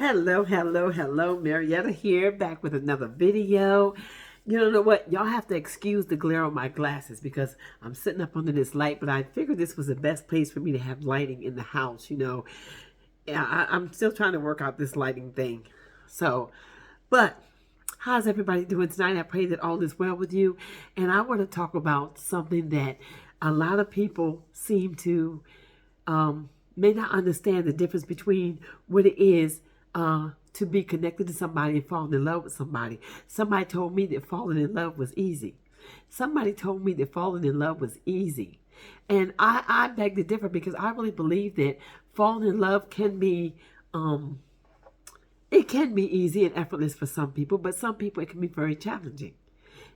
Hello, Marietta here, back with another video. You know what? Y'all have to excuse the glare on my glasses because I'm sitting up under this light, but I figured this was the best place for me to have lighting in the house, Yeah, I'm still trying to work out this lighting thing. So, but how's everybody doing tonight? I pray that all is well with you. And I want to talk about something that a lot of people seem to may not understand the difference between what it is to be connected to somebody and falling in love with somebody. Somebody told me that falling in love was easy. Somebody told me that falling in love was easy. And I beg to differ because I really believe that falling in love can be it can be easy and effortless for some people, but some people it can be very challenging.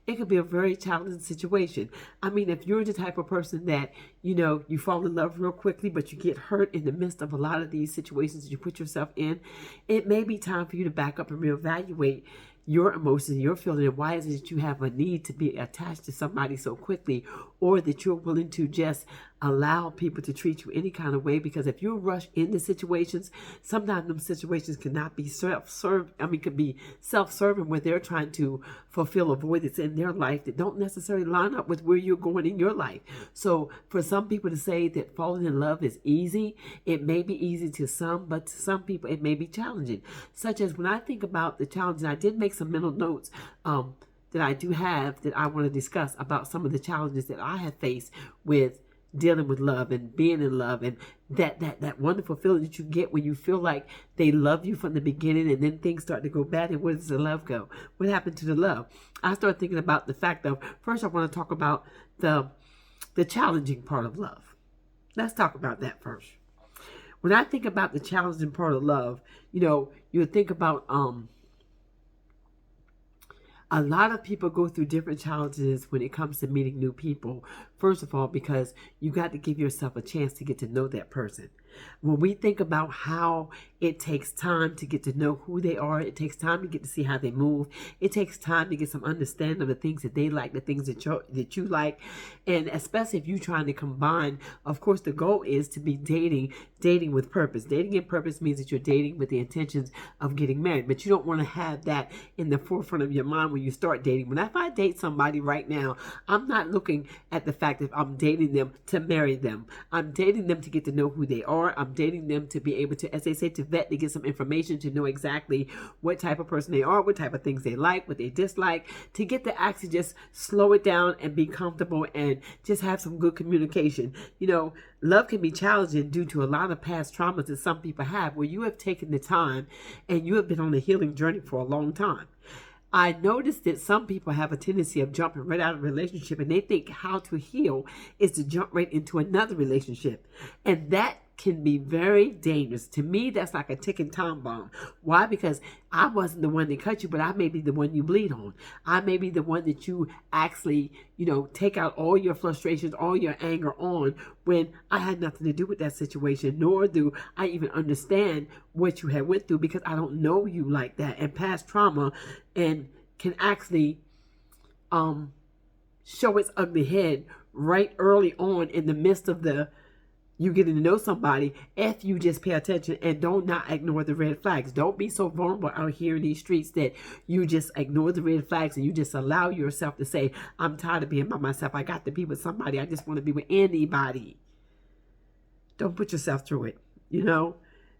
It could be a very challenging situation. I mean, if you're the type of person that, you fall in love real quickly, but you get hurt in the midst of a lot of these situations that you put yourself in, it may be time for you to back up and reevaluate your emotions, your feeling, and why is it that you have a need to be attached to somebody so quickly, or that you're willing to just allow people to treat you any kind of way. Because if you rush into situations, sometimes them situations cannot be could be self-serving, where they're trying to fulfill a void that's in their life that don't necessarily line up with where you're going in your life. So for some people to say that falling in love is easy, it may be easy to some, but to some people it may be challenging. Such as when I think about the challenges, I did make some mental notes that I do have that I want to discuss about some of the challenges that I have faced with dealing with love and being in love, and that wonderful feeling that you get when you feel like they love you from the beginning, and then things start to go bad. And where does the love go? What happened to the love? I started thinking about the fact of, first I want to talk about the challenging part of love. Let's talk about that first. When I think about the challenging part of love, you think about a lot of people go through different challenges when it comes to meeting new people. First of all, because you got to give yourself a chance to get to know that person. When we think about how it takes time to get to know who they are, it takes time to get to see how they move. It takes time to get some understanding of the things that they like, the things that you like. And especially if you're trying to combine, of course, the goal is to be dating with purpose. Dating in purpose means that you're dating with the intentions of getting married, but you don't want to have that in the forefront of your mind when you start dating. When if I date somebody right now, I'm not looking at the fact that I'm dating them to marry them. I'm dating them to get to know who they are. I'm dating them to be able to, as they say, to vet, to get some information, to know exactly what type of person they are, what type of things they like, what they dislike, to get to actually just slow it down and be comfortable and just have some good communication. Love can be challenging due to a lot of past traumas that some people have, where you have taken the time and you have been on a healing journey for a long time. I noticed that some people have a tendency of jumping right out of a relationship, and they think how to heal is to jump right into another relationship. And that can be very dangerous. To me, that's like a ticking time bomb. Why? Because I wasn't the one that cut you, but I may be the one you bleed on. I may be the one that you actually, take out all your frustrations, all your anger on, when I had nothing to do with that situation, nor do I even understand what you had went through, because I don't know you like that. And past trauma and can actually show its ugly head right early on in the midst of you getting to know somebody, if you just pay attention and don't not ignore the red flags. Don't be so vulnerable out here in these streets that you just ignore the red flags and you just allow yourself to say, I'm tired of being by myself. I got to be with somebody. I just want to be with anybody. Don't put yourself through it.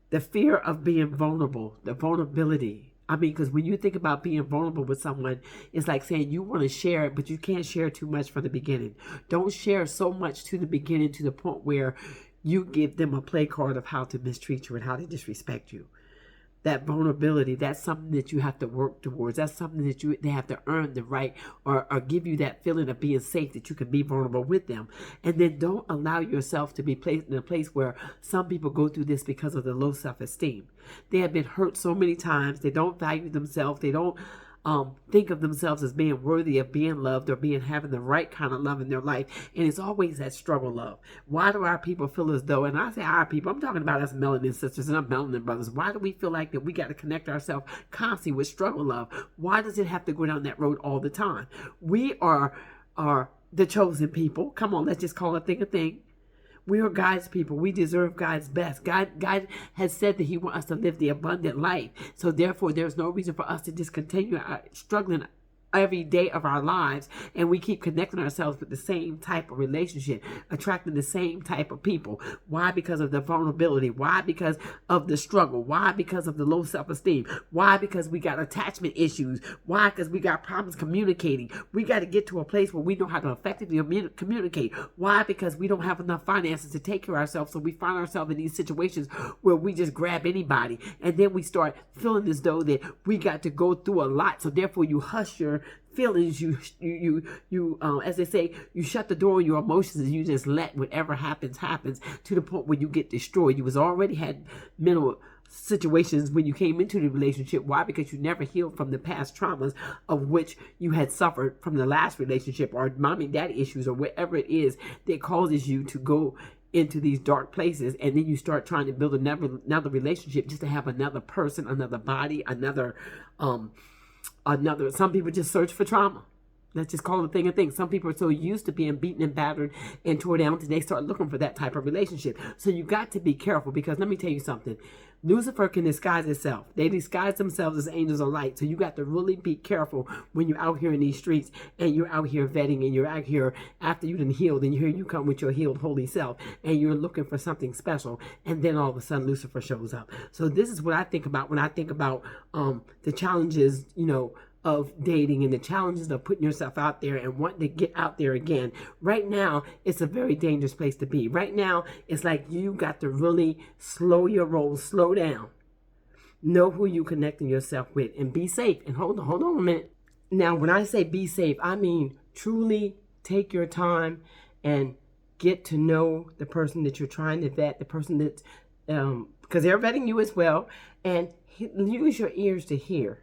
The fear of being vulnerable, the vulnerability. I mean, because when you think about being vulnerable with someone, it's like saying you want to share it, but you can't share too much from the beginning. Don't share so much to the beginning to the point where you give them a play card of how to mistreat you and how to disrespect you. That vulnerability, that's something that you have to work towards. That's something that they have to earn the right, or give you that feeling of being safe, that you can be vulnerable with them. And then don't allow yourself to be placed in a place where some people go through this because of the low self-esteem. They have been hurt so many times. They don't value themselves. They don't think of themselves as being worthy of being loved, or having the right kind of love in their life. And it's always that struggle love. Why do our people feel as though, and I say our people, I'm talking about us melanin sisters and our melanin brothers, why do we feel like that we got to connect ourselves constantly with struggle love? Why does it have to go down that road all the time? We are the chosen people. Come on, let's just call a thing a thing. We are God's people. We deserve God's best. God has said that he wants us to live the abundant life. So therefore, there's no reason for us to just continue struggling every day of our lives, and we keep connecting ourselves with the same type of relationship, attracting the same type of people. Why? Because of the vulnerability. Why? Because of the struggle. Why? Because of the low self-esteem. Why? Because we got attachment issues. Why? Because we got problems communicating. We got to get to a place where we know how to effectively communicate. Why? Because we don't have enough finances to take care of ourselves, so we find ourselves in these situations where we just grab anybody, and then we start feeling as though that we got to go through a lot. So therefore, you hush your feelings, you as they say, you shut the door on your emotions, and you just let whatever happens to the point where you get destroyed. You was already had mental situations when you came into the relationship. Why? Because you never healed from the past traumas of which you had suffered from the last relationship, or mommy daddy issues, or whatever it is that causes you to go into these dark places. And then you start trying to build another relationship just to have another person, another body, another some people just search for trauma. Let's just call it a thing a thing. Some people are so used to being beaten and battered and tore down that they start looking for that type of relationship. So you got to be careful, because let me tell you something. Lucifer can disguise itself. They disguise themselves as angels of light. So you got to really be careful when you're out here in these streets, and you're out here vetting, and you're out here after you've been healed, and here you come with your healed holy self, and you're looking for something special, and then all of a sudden Lucifer shows up. So this is what I think about when I think about the challenges, of dating, and the challenges of putting yourself out there and wanting to get out there again. Right now, it's a very dangerous place to be. Right now, it's like you got to really slow your roll, slow down. Know who you connecting yourself with, and be safe. And hold on a minute. Now, when I say be safe, I mean truly take your time and get to know the person that you're trying to vet, the person that's, because they're vetting you as well, and use your ears to hear.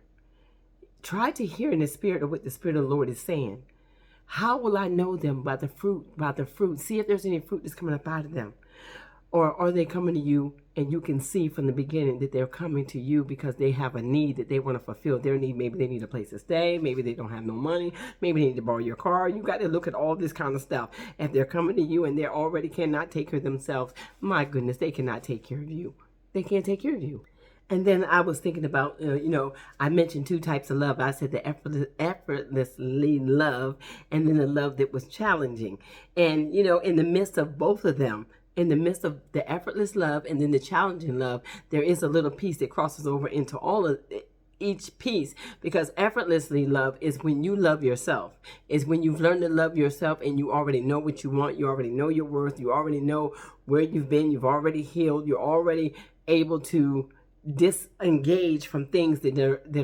Try to hear in the spirit of what the Spirit of the Lord is saying. How will I know them? By the fruit, by the fruit. See if there's any fruit that's coming up out of them. Or are they coming to you, and you can see from the beginning that they're coming to you because they have a need that they want to fulfill. Their need, maybe they need a place to stay. Maybe they don't have no money. Maybe they need to borrow your car. You got to look at all this kind of stuff. If they're coming to you and they already cannot take care of themselves, my goodness, they cannot take care of you. They can't take care of you. And then I was thinking about, I mentioned two types of love. I said the effortlessly love, and then the love that was challenging. And, in the midst of both of them, in the midst of the effortless love and then the challenging love, there is a little piece that crosses over into all of each piece, because effortlessly love is when you love yourself. Is when you've learned to love yourself, and you already know what you want. You already know your worth. You already know where you've been. You've already healed. You're already able to disengage from things that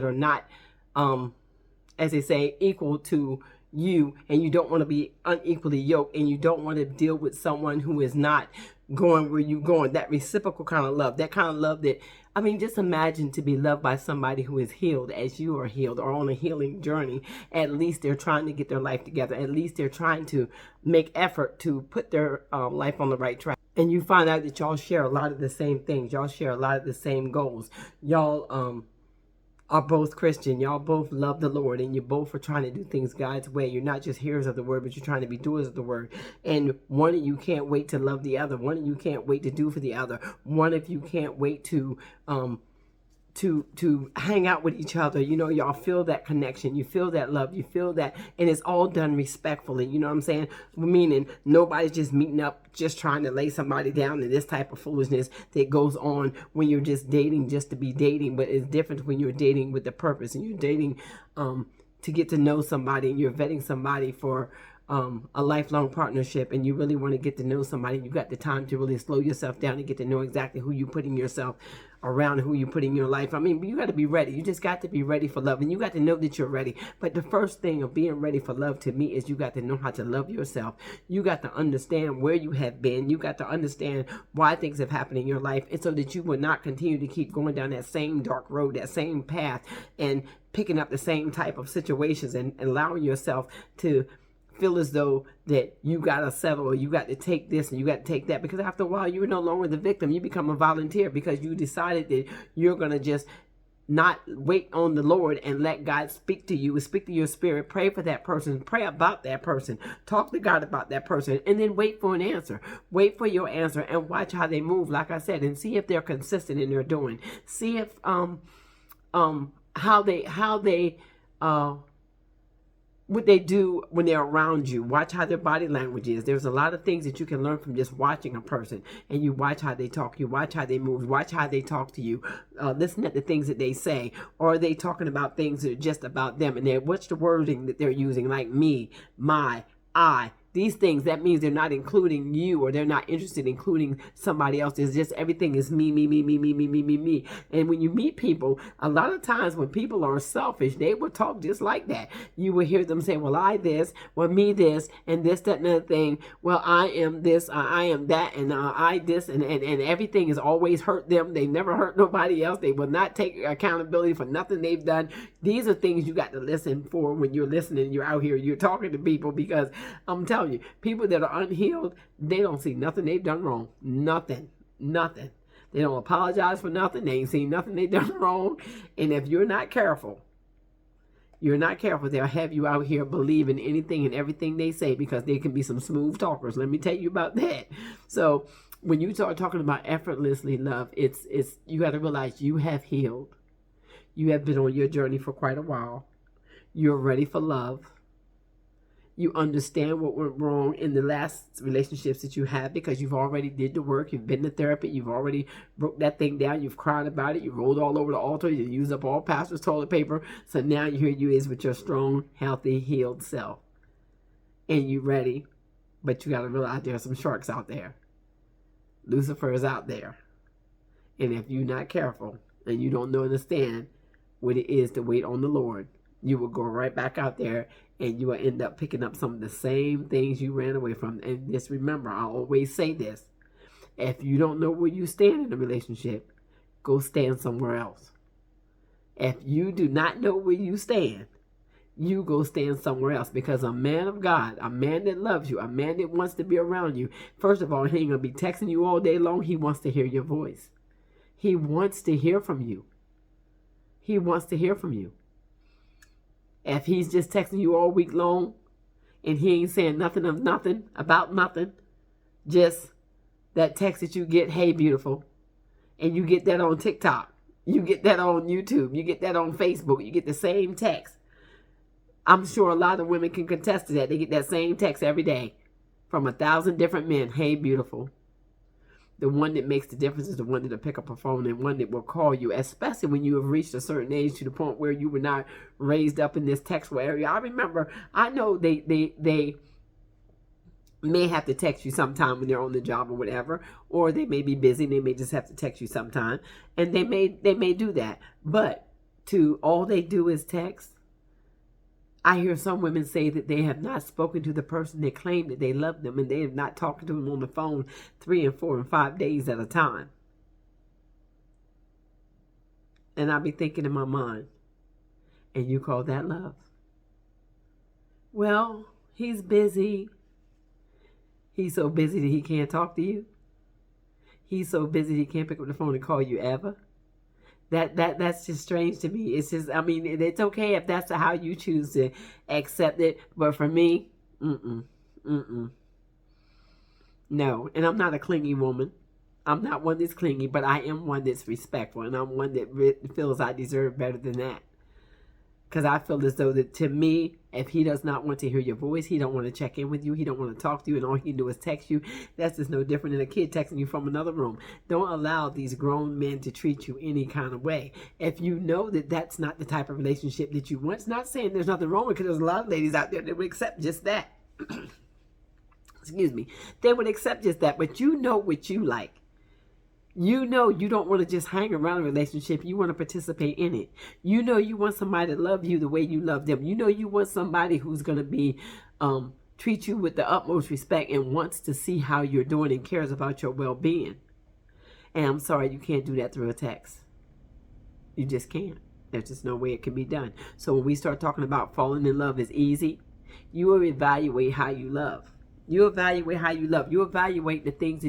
are not, as they say, equal to you, and you don't want to be unequally yoked, and you don't want to deal with someone who is not going where you're going. That reciprocal kind of love, that kind of love that, just imagine to be loved by somebody who is healed as you are healed, or on a healing journey. At least they're trying to get their life together. At least they're trying to make effort to put their life on the right track. And you find out that y'all share a lot of the same things. Y'all share a lot of the same goals. Y'all are both Christian. Y'all both love the Lord, and you both are trying to do things God's way. You're not just hearers of the word, but you're trying to be doers of the word. And one of you can't wait to love the other. One of you can't wait to do for the other. One of you can't wait to hang out with each other. Y'all feel that connection. You feel that love. You feel that, and it's all done respectfully. You know what I'm saying? Meaning nobody's just meeting up, just trying to lay somebody down, in this type of foolishness that goes on when you're just dating just to be dating. But it's different when you're dating with a purpose, and you're dating to get to know somebody, and you're vetting somebody for a lifelong partnership, and you really want to get to know somebody. You got the time to really slow yourself down and get to know exactly who you're putting yourself around, who you're putting in your life. You got to be ready. You just got to be ready for love, and you got to know that you're ready. But the first thing of being ready for love to me is you got to know how to love yourself. You got to understand where you have been. You got to understand why things have happened in your life, and so that you will not continue to keep going down that same dark road, that same path, and picking up the same type of situations, and allowing yourself to feel as though that you got to settle, or you got to take this and you got to take that, because after a while you're no longer the victim. You become a volunteer, because you decided that you're going to just not wait on the Lord and let God speak to you, speak to your spirit, pray for that person, pray about that person, talk to God about that person, and then wait for an answer. Wait for your answer and watch how they move, like I said, and see if they're consistent in their doing. See if how they what they do when they're around you. Watch how their body language is. There's a lot of things that you can learn from just watching a person, and you watch how they talk, you watch how they move, watch how they talk to you, listen at the things that they say, or are they talking about things that are just about them, and then what's the wording that they're using, like me, my, I. These things, that means they're not including you, or they're not interested in including somebody else. It's just everything is me, me, me, me, me, me, me, me, me. And when you meet people, a lot of times when people are selfish, they will talk just like that. You will hear them say, well, I this, well, me this, and this, that, and other thing. Well, I am this, I am that, and I this, and everything has always hurt them. They never hurt nobody else. They will not take accountability for nothing they've done. These are things you got to listen for when you're listening. You're out here, you're talking to people, because I'm telling you, people that are unhealed, they don't see nothing they've done wrong. Nothing. They don't apologize for nothing. They ain't seen nothing they've done wrong. And if you're not careful, they'll have you out here believing anything and everything they say, because they can be some smooth talkers. Let me tell you about that. So when you start talking about effortlessly love, it's you got to realize you have healed. You have been on your journey for quite a while. You're ready for love. You understand what went wrong in the last relationships that you had, because you've already did the work. You've been to therapy. You've already broke that thing down. You've cried about it. You rolled all over the altar. You used up all pastor's toilet paper. So now here you is with your strong, healthy, healed self. And you're ready. But you got to realize there are some sharks out there. Lucifer is out there. And if you're not careful and you don't understand what it is to wait on the Lord, you will go right back out there, and you will end up picking up some of the same things you ran away from. And just remember, I always say this: if you don't know where you stand in a relationship, go stand somewhere else. If you do not know where you stand, you go stand somewhere else, because a man of God, a man that loves you, a man that wants to be around you, first of all, he ain't going to be texting you all day long. He wants to hear your voice. He wants to hear from you. He wants to hear from you. If he's just texting you all week long and he ain't saying nothing of nothing about nothing, just that text that you get, hey, beautiful, and you get that on TikTok, you get that on YouTube, you get that on Facebook, you get the same text. I'm sure a lot of women can contest to that. They get that same text every day from 1,000 different men, hey, beautiful. The one that makes the difference is the one that'll pick up a phone, and one that will call you, especially when you have reached a certain age, to the point where you were not raised up in this textful area. I know they may have to text you sometime when they're on the job or whatever, or they may be busy. They may just have to text you sometime, and they may do that. But all they do is text. I hear some women say that they have not spoken to the person that claimed that they love them, and they have not talked to them on the phone 3 and 4 and 5 days at a time. And I'll be thinking in my mind, and you call that love? Well, he's busy. He's so busy that he can't talk to you. He's so busy that he can't pick up the phone and call you ever. That's just strange to me. It's just, I mean, it's okay if that's how you choose to accept it, but for me, no. And I'm not a clingy woman. I'm not one that's clingy, but I am one that's respectful, and I'm one that feels I deserve better than that. Because I feel as though that, to me, if he does not want to hear your voice, he don't want to check in with you, he don't want to talk to you, and all he can do is text you, that's just no different than a kid texting you from another room. Don't allow these grown men to treat you any kind of way. If you know that that's not the type of relationship that you want, it's not saying there's nothing wrong with it, because there's a lot of ladies out there that would accept just that. Excuse me. They would accept just that, but you know what you like. You know you don't want to just hang around a relationship. You want to participate in it. You know you want somebody to love you the way you love them. You know you want somebody who's going to be treat you with the utmost respect and wants to see how you're doing and cares about your well-being. And I'm sorry, you can't do that through a text. You just can't. There's just no way it can be done. So when we start talking about falling in love is easy, you will evaluate how you love. You evaluate how you love. You evaluate the things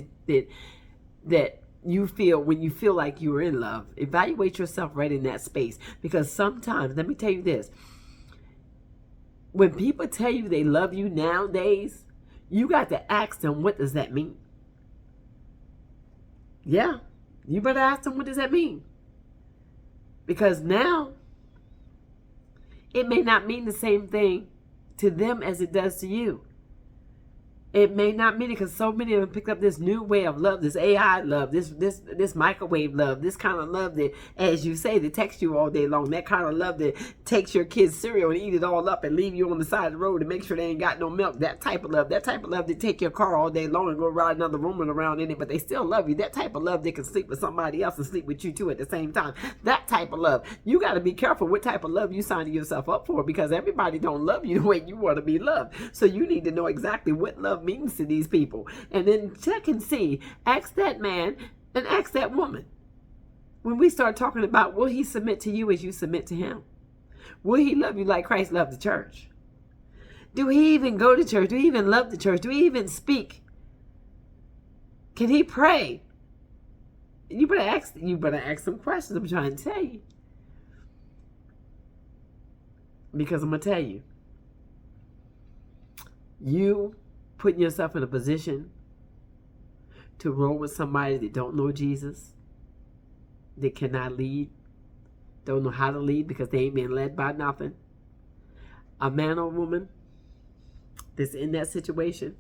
that you feel when you feel like you're in love. Evaluate yourself right in that space. Because sometimes, let me tell you this, when people tell you they love you nowadays, you got to ask them, what does that mean? Yeah, you better ask them, what does that mean? Because now, it may not mean the same thing to them as it does to you. It may not mean it, because so many of them picked up this new way of love, this AI love, this microwave love, this kind of love that, as you say, that text you all day long, that kind of love that takes your kids' cereal and eat it all up and leave you on the side of the road and make sure they ain't got no milk. That type of love that take your car all day long and go ride another woman around in it, but they still love you. That type of love that can sleep with somebody else and sleep with you too at the same time. That type of love. You got to be careful what type of love you signing yourself up for, because everybody don't love you the way you want to be loved. So you need to know exactly what love means to these people, and then check and see. Ask that man and ask that woman. When we start talking about, will he submit to you as you submit to him? Will he love you like Christ loved the church? Do he even go to church? Do he even love the church? Do he even speak? Can he pray? You better ask some questions. I'm trying to tell you, because I'm gonna tell you, you putting yourself in a position to roll with somebody that don't know Jesus, that cannot lead, don't know how to lead because they ain't being led by nothing. A man or woman that's in that situation,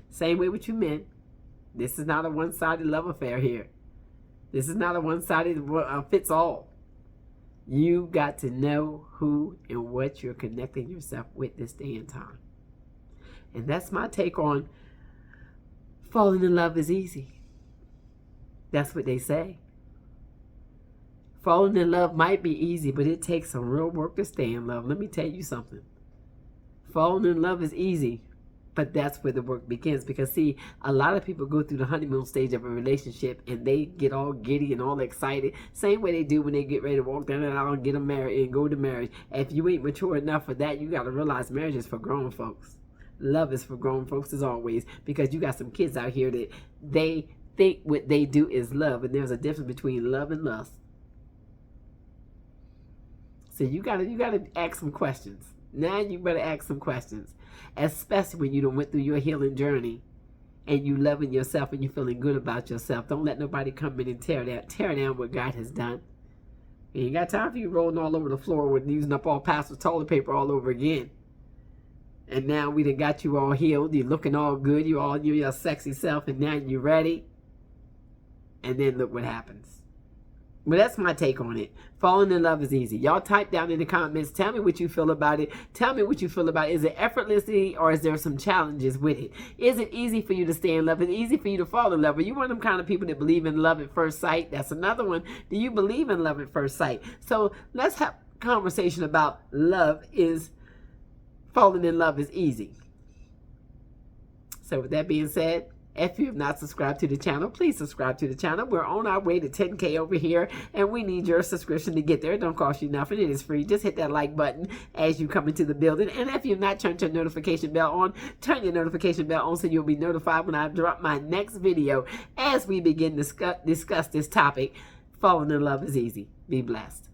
same way with you men. This is not a one-sided love affair here. This is not a one-sided fits all. You got to know who and what you're connecting yourself with this day and time. And that's my take on falling in love is easy. That's what they say. Falling in love might be easy, but it takes some real work to stay in love. Let me tell you something. Falling in love is easy, but that's where the work begins. Because see, a lot of people go through the honeymoon stage of a relationship and they get all giddy and all excited. Same way they do when they get ready to walk down the aisle and get them married and go to marriage. If you ain't mature enough for that, you got to realize marriage is for grown folks. Love is for grown folks as always, because you got some kids out here that they think what they do is love, and there's a difference between love and lust. So you gotta ask some questions. Now you better ask some questions, especially when you done went through your healing journey and you loving yourself and you feeling good about yourself. Don't let nobody come in and tear down what God has done. You ain't got time for you rolling all over the floor with using up all pastor's toilet paper all over again. And now we done got you all healed. You're looking all good. You're your sexy self, and now you're ready. And then look what happens. But that's my take on it. Falling in love is easy. Y'all type down in the comments. Tell me what you feel about it. Tell me what you feel about it. Is it effortlessly, or is there some challenges with it? Is it easy for you to stay in love? Is it easy for you to fall in love? Are you one of them kind of people that believe in love at first sight? That's another one. Do you believe in love at first sight? So let's have a conversation about falling in love is easy. So with that being said, if you have not subscribed to the channel, please subscribe to the channel. We're on our way to 10K over here, and we need your subscription to get there. It don't cost you nothing. It is free. Just hit that like button as you come into the building. And if you've not turned your notification bell on, turn your notification bell on so you'll be notified when I drop my next video as we begin to discuss this topic. Falling in love is easy. Be blessed.